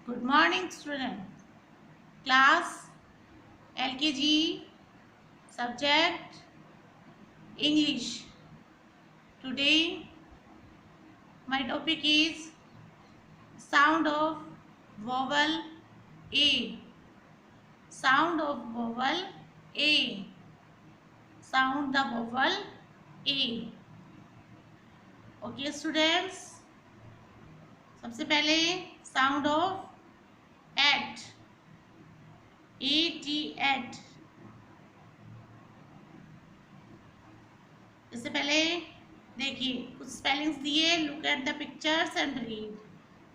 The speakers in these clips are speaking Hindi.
Good morning, student. Class LKG subject English. Today, my topic is sound of vowel A. Sound of vowel A. Sound the vowel A. Okay, students. सबसे पहले sound of at. AT at. इससे पहले देखिए कुछ स्पेलिंग्स दिए, look at the pictures and read.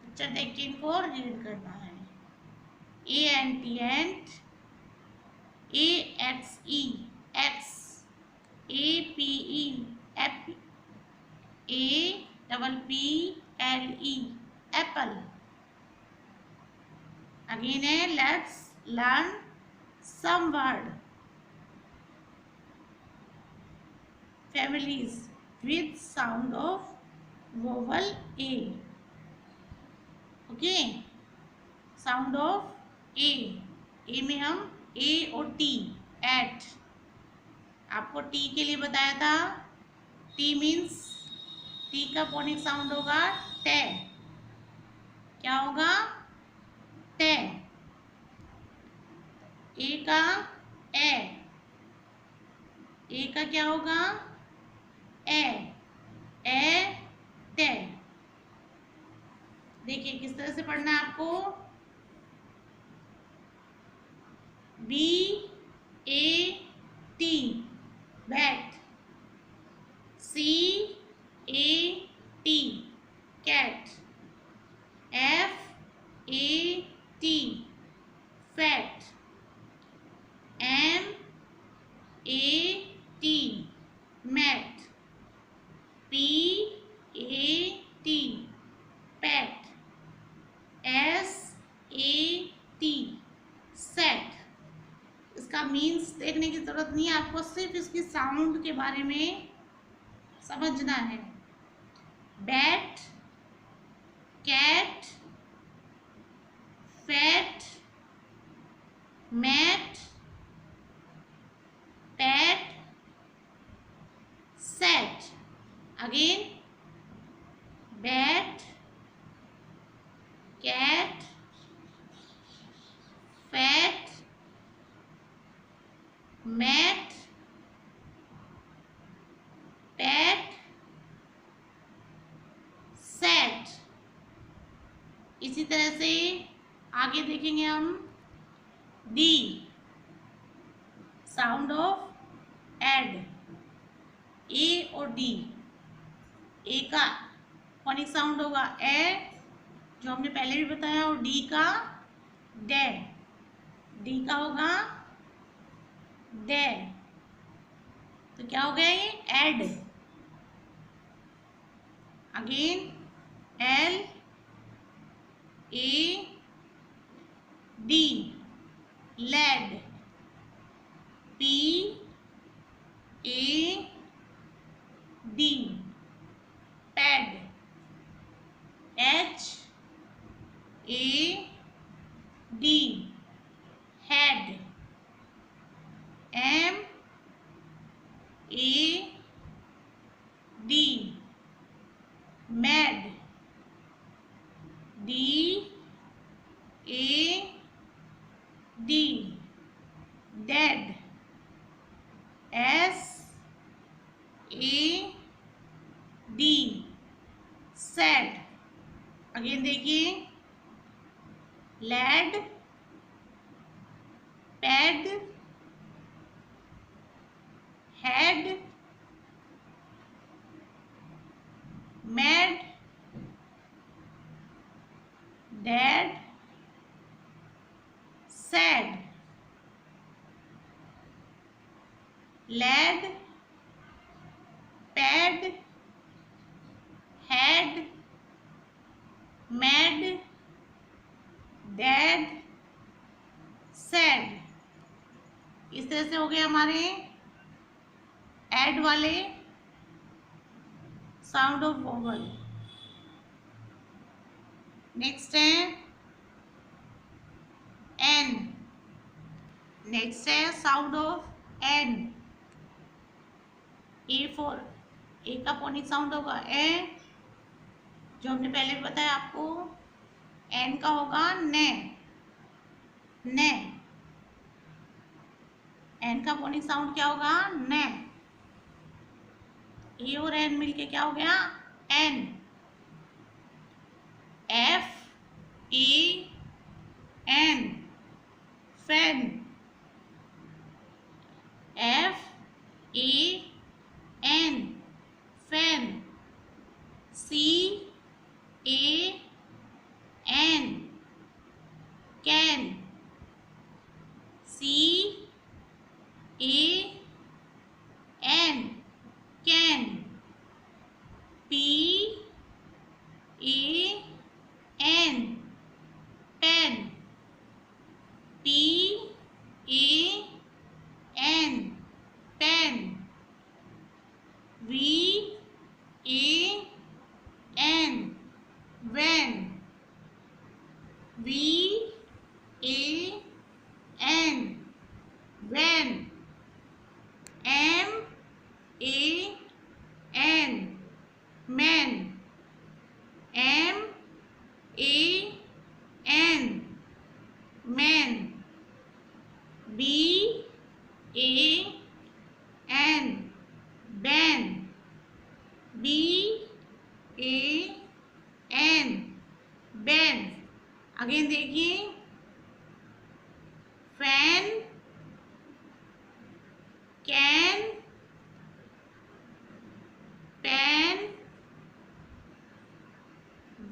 Picture देख के इनको रीड करना है। A N T ant, A X E axe, A P E ape, A double P L E apple. Again है let's learn some word families with sound of vowel A. Okay, sound of A. A में हम A और T at, आपको T के लिए बताया था। T मीन्स T का फोनिक साउंड होगा टे। क्या होगा? टे। A का ए। A का क्या होगा? ए टे। देखिए किस तरह से पढ़ना है आपको। B A T bat, C A T cat, F A T fat, M A T mat, P A T pat, S A T sat. इसका मीन्स देखने की जरूरत नहीं है, आपको सिर्फ इसकी साउंड के बारे में समझना है। Bat, cat, fat, mat, pat, sat. Again bat, cat, fat, mat, pat, sat. इसी तरह से आगे देखेंगे हम D, sound of ad. A और डी, ए का फोनिक साउंड होगा ए, जो हमने पहले भी बताया, और डी का डे। डी का होगा डे। तो क्या हो गया ये? Ad. Again L A D lad, P A D pad, H A D had, M A D mad, D A D dad, S A D sad. Again देखिए lad, pad, had, mad, dad, sad. Lad, pad, had, mad, dad, sad. इस तरह से हो गए हमारे एड वाले साउंड ऑफ वोवल। नेक्स्ट है नेक्स्ट है sound of N. A for A का फोनिक साउंड होगा ए, जो हमने पहले भी बताया आपको। एन का होगा ने, ने। एन का फोनिक साउंड क्या होगा ने। ए और एन मिलके क्या हो गया N. F E N fan, F E N fan. C A N can, C A N can. P A N pan, P A N pan. V A N van, V A N van. M A N man, M A N man. B A N ban, B A N ban. Again देखिए fan, can, pan,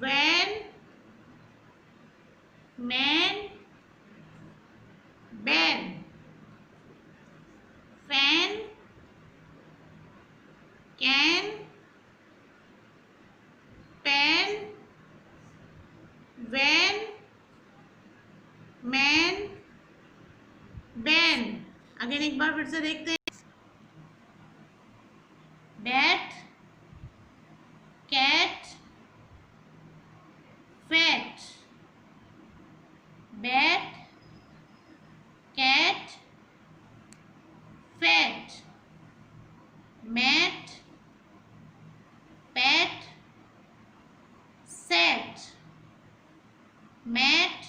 van, man, ban. Fan, can, pan, van, man, ban. Again एक बार फिर से देखते हैं। Bat, cat, fat, bat, cat, fat. Mat, pat, sat, mat,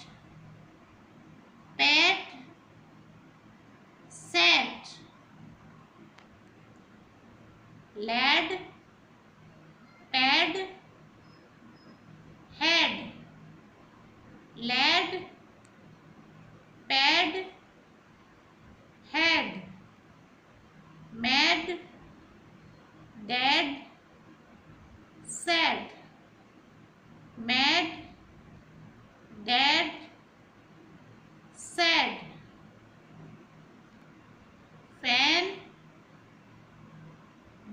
pat, sat. Lad, pad, had, lad, pad, had. Mad, dad, sad, mad, dad, sad. Fan,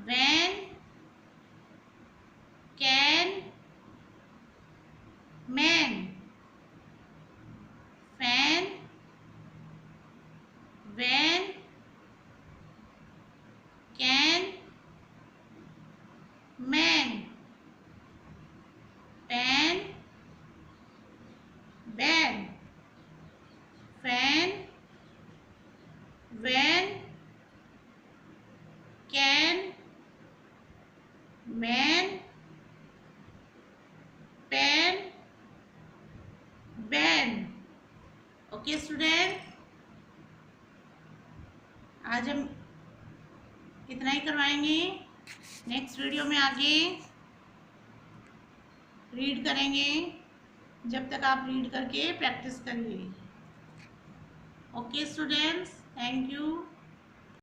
van, can, man. Fan, van, can, man. Pan, ban. Fan, van, can, man, pan, ban. Okay student, आज हम इतना ही करवाएंगे। नेक्स्ट वीडियो में आगे रीड करेंगे, जब तक आप रीड करके प्रैक्टिस करिए। Okay students, thank you.